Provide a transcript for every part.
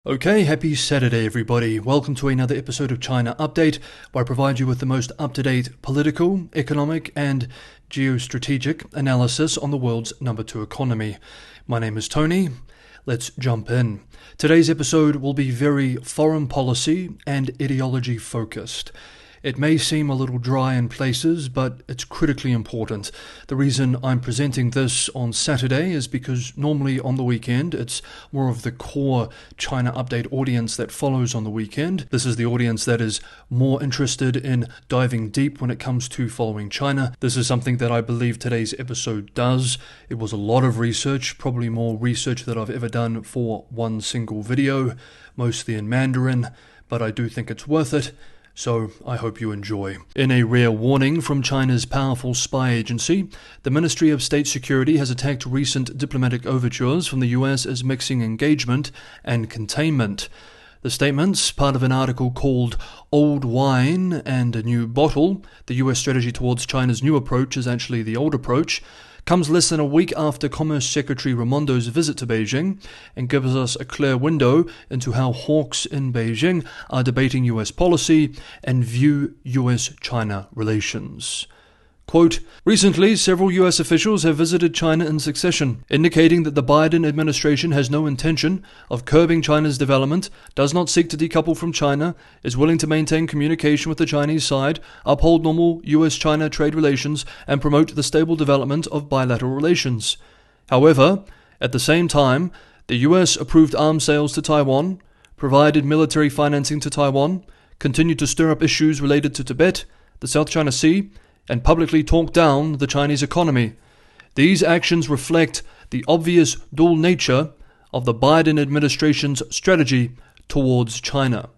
Okay, happy Saturday everybody. Welcome to another episode of China Update, where I provide you with the most up-to-date political, economic and geostrategic analysis on the world's number 2 economy. My name is Tony. Let's jump in. Today's episode will be very foreign policy and ideology focused. It may seem a little dry in places, but it's critically important. The reason I'm presenting this on Saturday is because normally on the weekend, it's more of the core China Update audience that follows on the weekend. This is the audience that is more interested in diving deep when it comes to following China. This is something that I believe today's episode does. It was a lot of research, probably more research than I've ever done for one single video, mostly in Mandarin, but I do think it's worth it. So I hope you enjoy. In a rare warning from China's powerful spy agency, the Ministry of State Security has attacked recent diplomatic overtures from the US as mixing engagement and containment. The statements, part of an article called Old Wine and a New Bottle, the US strategy towards China's new approach is actually the old approach, comes less than a week after Commerce Secretary Raimondo's visit to Beijing and gives us a clear window into how hawks in Beijing are debating US policy and view US-China relations. Quote, recently, several US officials have visited China in succession, indicating that the Biden administration has no intention of curbing China's development, does not seek to decouple from China, is willing to maintain communication with the Chinese side, uphold normal US-China trade relations, and promote the stable development of bilateral relations. However, at the same time, the US approved arms sales to Taiwan, provided military financing to Taiwan, continued to stir up issues related to Tibet, the South China Sea, and publicly talk down the Chinese economy. These actions reflect the obvious dual nature of the Biden administration's strategy towards China.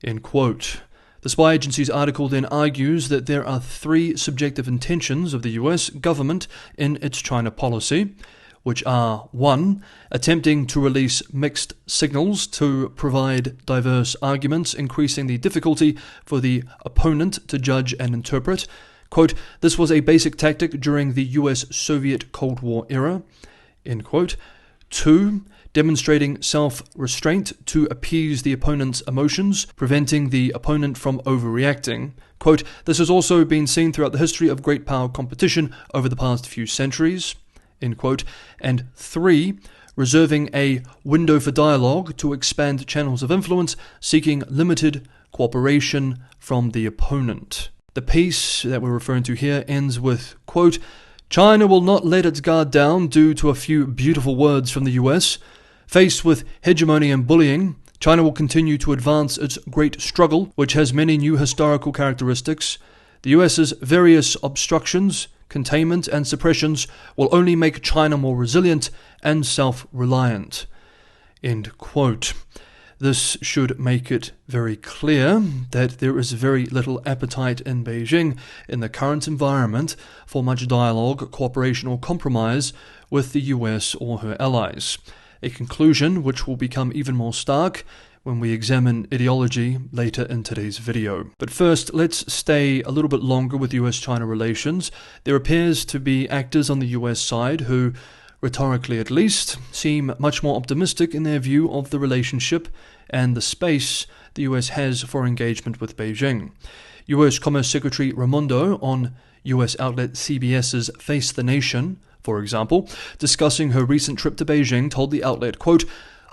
End quote. The spy agency's article then argues that there are three subjective intentions of the US government in its China policy, which are 1. Attempting to release mixed signals to provide diverse arguments, increasing the difficulty for the opponent to judge and interpret. Quote, this was a basic tactic during the US-Soviet Cold War era. End quote. 2. Demonstrating self-restraint to appease the opponent's emotions, preventing the opponent from overreacting. Quote, this has also been seen throughout the history of great power competition over the past few centuries. End quote. And 3. Reserving a window for dialogue to expand channels of influence, seeking limited cooperation from the opponent. The piece that we're referring to here ends with, quote, China will not let its guard down due to a few beautiful words from the US. Faced with hegemony and bullying, China will continue to advance its great struggle, which has many new historical characteristics. The US's various obstructions, containment and suppressions will only make China more resilient and self-reliant. End quote. This should make it very clear that there is very little appetite in Beijing in the current environment for much dialogue, cooperation or compromise with the US or her allies. A conclusion which will become even more stark when we examine ideology later in today's video. But first, let's stay a little bit longer with US-China relations. There appears to be actors on the US side who, rhetorically at least, seem much more optimistic in their view of the relationship and the space the US has for engagement with Beijing. US Commerce Secretary Raimondo on US outlet CBS's Face the Nation, for example, discussing her recent trip to Beijing, told the outlet, quote,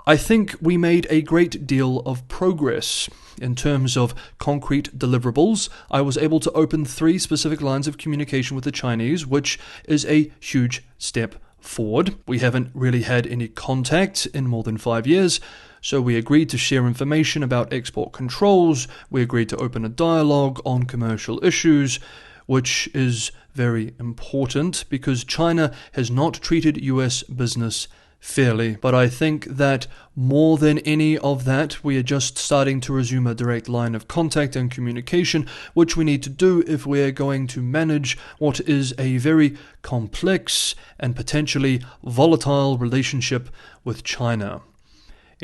I think we made a great deal of progress. In terms of concrete deliverables, I was able to open 3 specific lines of communication with the Chinese, which is a huge step forward. We haven't really had any contact in more than 5 years, so we agreed to share information about export controls, we agreed to open a dialogue on commercial issues, which is very important because China has not treated US business fairly. But I think that more than any of that, we are just starting to resume a direct line of contact and communication, which we need to do if we are going to manage what is a very complex and potentially volatile relationship with China.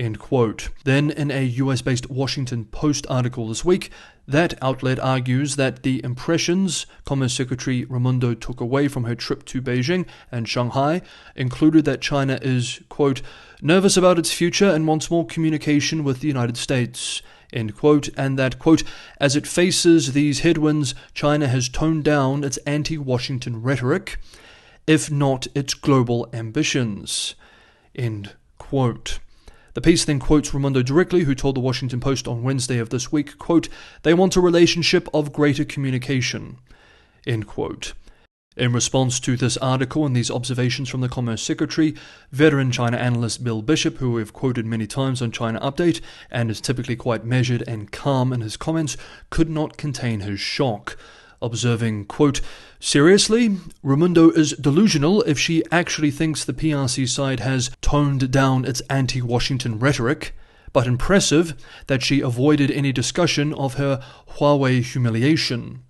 End quote. Then, in a US-based Washington Post article this week, that outlet argues that the impressions Commerce Secretary Raimondo took away from her trip to Beijing and Shanghai included that China is, quote, nervous about its future and wants more communication with the United States, end quote, and that, quote, as it faces these headwinds, China has toned down its anti-Washington rhetoric, if not its global ambitions, end quote. The piece then quotes Raimondo directly, who told the Washington Post on Wednesday of this week, quote, they want a relationship of greater communication, end quote. In response to this article and these observations from the Commerce Secretary, veteran China analyst Bill Bishop, who we've quoted many times on China Update and is typically quite measured and calm in his comments, could not contain his shock, observing, quote, seriously, Raimondo is delusional if she actually thinks the PRC side has toned down its anti-Washington rhetoric, but impressive that she avoided any discussion of her Huawei humiliation,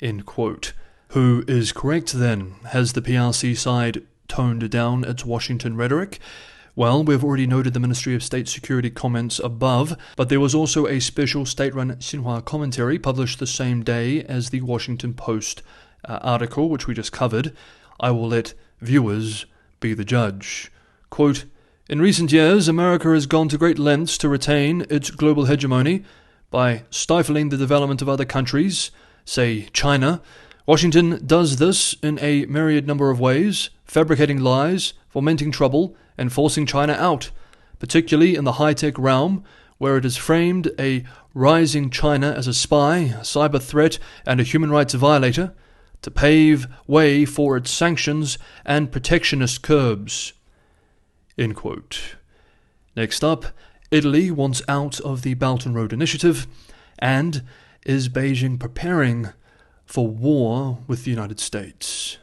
end quote. Who is correct then? Has the PRC side toned down its Washington rhetoric? Well, we've already noted the Ministry of State Security comments above, but there was also a special state-run Xinhua commentary published the same day as the Washington Post article, which we just covered. I will let viewers be the judge. Quote, in recent years, America has gone to great lengths to retain its global hegemony by stifling the development of other countries, say China. Washington does this in a myriad number of ways, fabricating lies, fomenting trouble, and forcing China out, particularly in the high-tech realm, where it has framed a rising China as a spy, a cyber threat, and a human rights violator, to pave way for its sanctions and protectionist curbs. End quote. Next up, Italy wants out of the Belt and Road Initiative, and is Beijing preparing for war with the United States?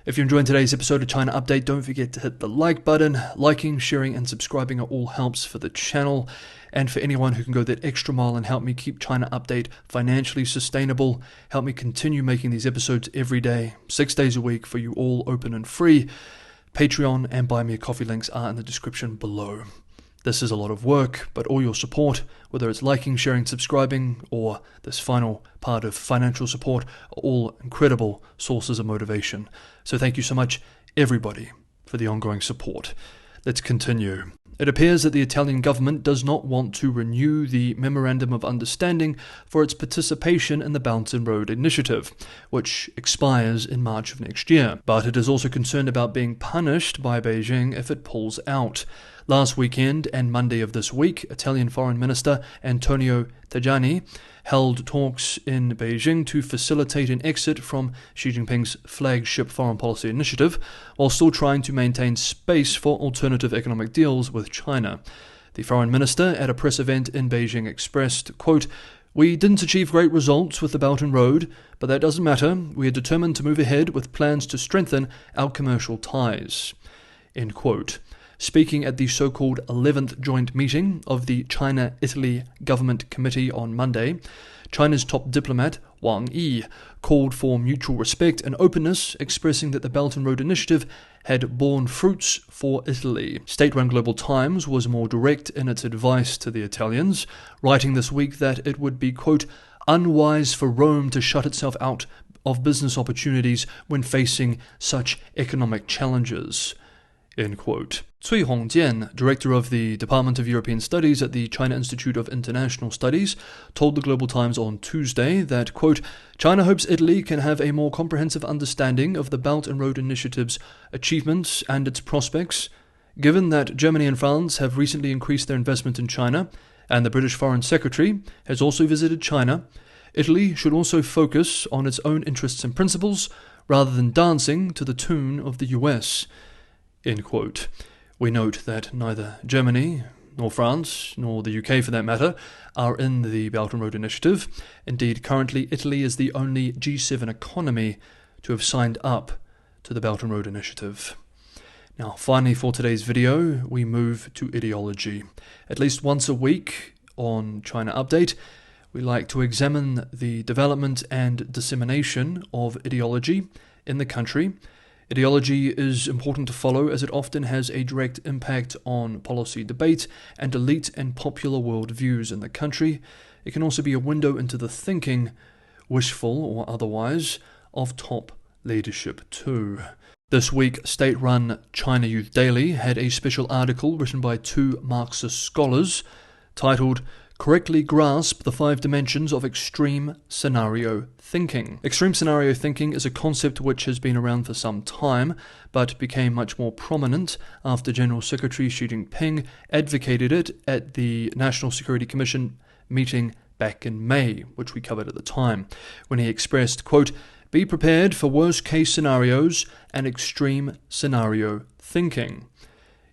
If you're enjoying today's episode of China Update, don't forget to hit the like button. Liking, sharing, and subscribing all helps for the channel. And for anyone who can go that extra mile and help me keep China Update financially sustainable, help me continue making these episodes every day, 6 days a week for you all, open and free, Patreon and Buy Me a Coffee links are in the description below. This is a lot of work, but all your support, whether it's liking, sharing, subscribing, or this final part of financial support, are all incredible sources of motivation. So thank you so much, everybody, for the ongoing support. Let's continue. It appears that the Italian government does not want to renew the Memorandum of Understanding for its participation in the Belt and Road Initiative, which expires in March of next year. But it is also concerned about being punished by Beijing if it pulls out. Last weekend and Monday of this week, Italian Foreign Minister Antonio Tajani held talks in Beijing to facilitate an exit from Xi Jinping's flagship foreign policy initiative, while still trying to maintain space for alternative economic deals with China. The foreign minister at a press event in Beijing expressed, quote, we didn't achieve great results with the Belt and Road, but that doesn't matter. We are determined to move ahead with plans to strengthen our commercial ties, end quote. Speaking at the so-called 11th joint meeting of the China-Italy Government Committee on Monday, China's top diplomat, Wang Yi, called for mutual respect and openness, expressing that the Belt and Road Initiative had borne fruits for Italy. State-run Global Times was more direct in its advice to the Italians, writing this week that it would be, quote, unwise for Rome to shut itself out of business opportunities when facing such economic challenges, end quote. Cui Hongjian, director of the Department of European Studies at the China Institute of International Studies, told the Global Times on Tuesday that, quote, China hopes Italy can have a more comprehensive understanding of the Belt and Road Initiative's achievements and its prospects, given that Germany and France have recently increased their investment in China, and the British Foreign Secretary has also visited China. Italy should also focus on its own interests and principles, rather than dancing to the tune of the US, end quote. We note that neither Germany, nor France, nor the UK for that matter, are in the Belt and Road Initiative. Indeed, currently Italy is the only G7 economy to have signed up to the Belt and Road Initiative. Now, finally for today's video, we move to ideology. At least once a week on China Update, we like to examine the development and dissemination of ideology in the country, Ideology is important to follow as it often has a direct impact on policy debate and elite and popular world views in the country. It can also be a window into the thinking, wishful or otherwise, of top leadership too. This week, state-run China Youth Daily had a special article written by two Marxist scholars titled "Correctly Grasp the 5 Dimensions of Extreme Scenario Thinking." Extreme scenario thinking is a concept which has been around for some time, but became much more prominent after General Secretary Xi Jinping advocated it at the National Security Commission meeting back in May, which we covered at the time, when he expressed, quote, "Be prepared for worst-case scenarios and extreme scenario thinking,"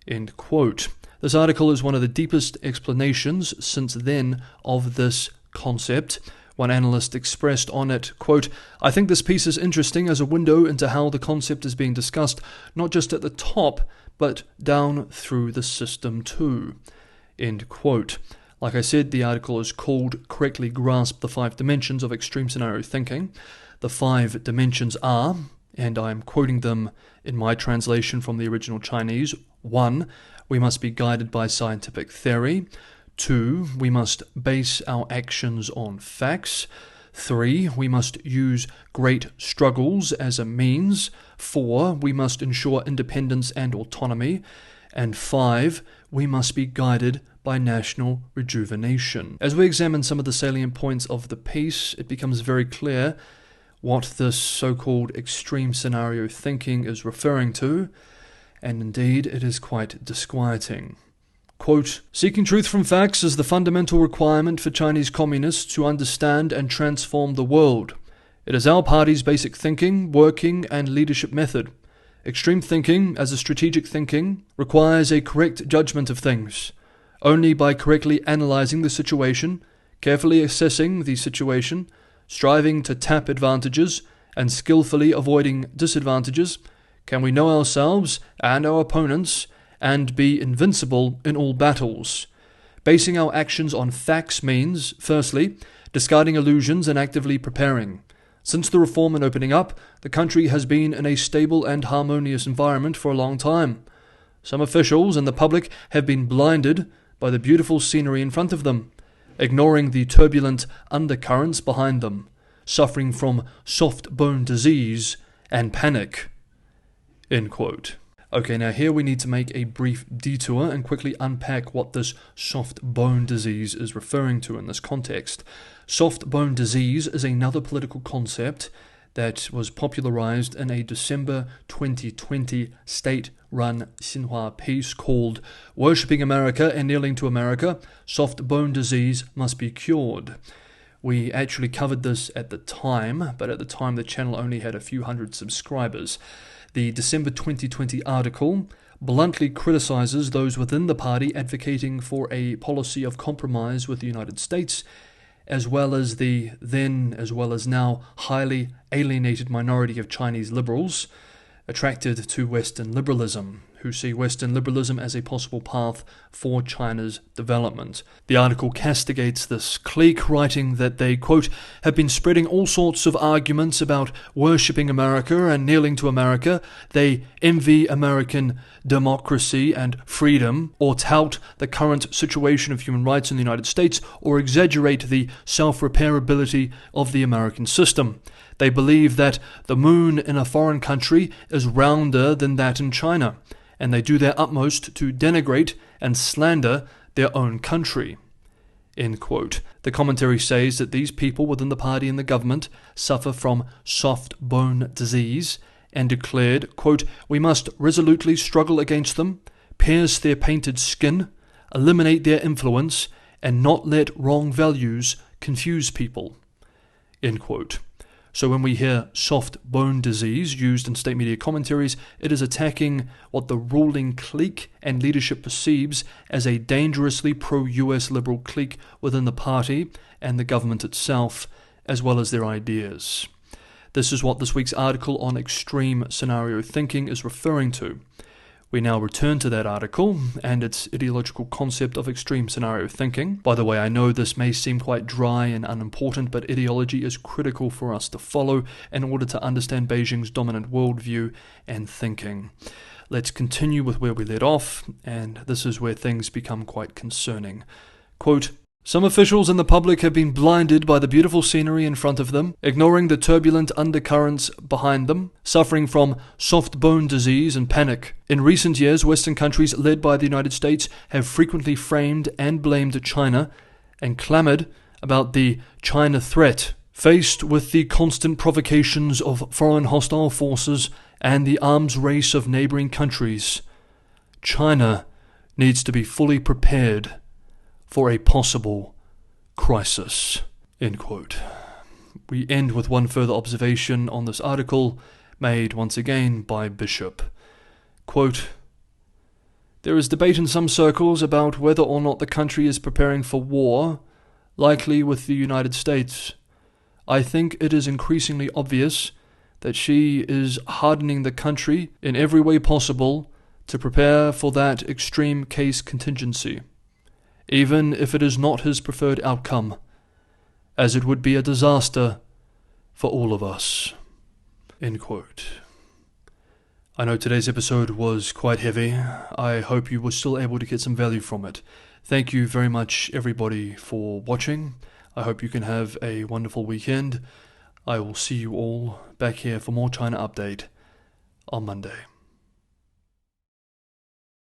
end quote. This article is one of the deepest explanations since then of this concept. One analyst expressed on it, quote, "I think this piece is interesting as a window into how the concept is being discussed, not just at the top, but down through the system too," end quote. Like I said, the article is called "Correctly Grasp the 5 Dimensions of Extreme Scenario Thinking." The 5 dimensions are, and I am quoting them in my translation from the original Chinese: 1. We must be guided by scientific theory. 2. We must base our actions on facts. 3. We must use great struggles as a means. 4. We must ensure independence and autonomy. And 5. We must be guided by national rejuvenation. As we examine some of the salient points of the piece, it becomes very clear what this so-called extreme scenario thinking is referring to, and indeed it is quite disquieting. Quote, "Seeking truth from facts is the fundamental requirement for Chinese communists to understand and transform the world. It is our party's basic thinking, working, and leadership method. Extreme thinking, as a strategic thinking, requires a correct judgment of things. Only by correctly analyzing the situation, carefully assessing the situation, striving to tap advantages, and skillfully avoiding disadvantages, can we know ourselves and our opponents and be invincible in all battles. Basing our actions on facts means, firstly, discarding illusions and actively preparing. Since the reform and opening up, the country has been in a stable and harmonious environment for a long time. Some officials and the public have been blinded by the beautiful scenery in front of them, ignoring the turbulent undercurrents behind them, suffering from soft bone disease and panic." End quote. Okay, now here we need to make a brief detour and quickly unpack what this soft bone disease is referring to in this context. Soft bone disease is another political concept that was popularized in a December 2020 state-run Xinhua piece called "Worshipping America and Kneeling to America, Soft Bone Disease Must Be Cured." We actually covered this at the time, but at the time the channel only had a few hundred subscribers. The December 2020 article bluntly criticizes those within the party advocating for a policy of compromise with the United States, as well as the then as well as now highly alienated minority of Chinese liberals attracted to Western liberalism, who see Western liberalism as a possible path for China's development. The article castigates this clique, writing that they, quote, "have been spreading all sorts of arguments about worshipping America and kneeling to America. They envy American democracy and freedom, or tout the current situation of human rights in the United States, or exaggerate the self-repairability of the American system. They believe that the moon in a foreign country is rounder than that in China, and they do their utmost to denigrate and slander their own country." End quote. The commentary says that these people within the party and the government suffer from soft bone disease and declared, quote, "We must resolutely struggle against them, pierce their painted skin, eliminate their influence, and not let wrong values confuse people." End quote. So when we hear soft bone disease used in state media commentaries, it is attacking what the ruling clique and leadership perceives as a dangerously pro-US liberal clique within the party and the government itself, as well as their ideas. This is what this week's article on extreme scenario thinking is referring to. We now return to that article and its ideological concept of extreme scenario thinking. By the way, I know this may seem quite dry and unimportant, but ideology is critical for us to follow in order to understand Beijing's dominant worldview and thinking. Let's continue with where we led off, and this is where things become quite concerning. Quote, some officials and the public have been blinded by the beautiful scenery in front of them, ignoring the turbulent undercurrents behind them, suffering from soft bone disease and panic. In recent years, Western countries led by the United States have frequently framed and blamed China and clamored about the China threat. Faced with the constant provocations of foreign hostile forces and the arms race of neighboring countries, China needs to be fully prepared for a possible crisis. End quote. We end with one further observation on this article, made once again by Bishop. Quote, there is debate in some circles about whether or not the country is preparing for war, likely with the United States. I think it is increasingly obvious that she is hardening the country in every way possible to prepare for that extreme case contingency, even if it is not his preferred outcome, as it would be a disaster for all of us. End quote. I know today's episode was quite heavy. I hope you were still able to get some value from it. Thank you very much, everybody, for watching. I hope you can have a wonderful weekend. I will see you all back here for more China Update on Monday.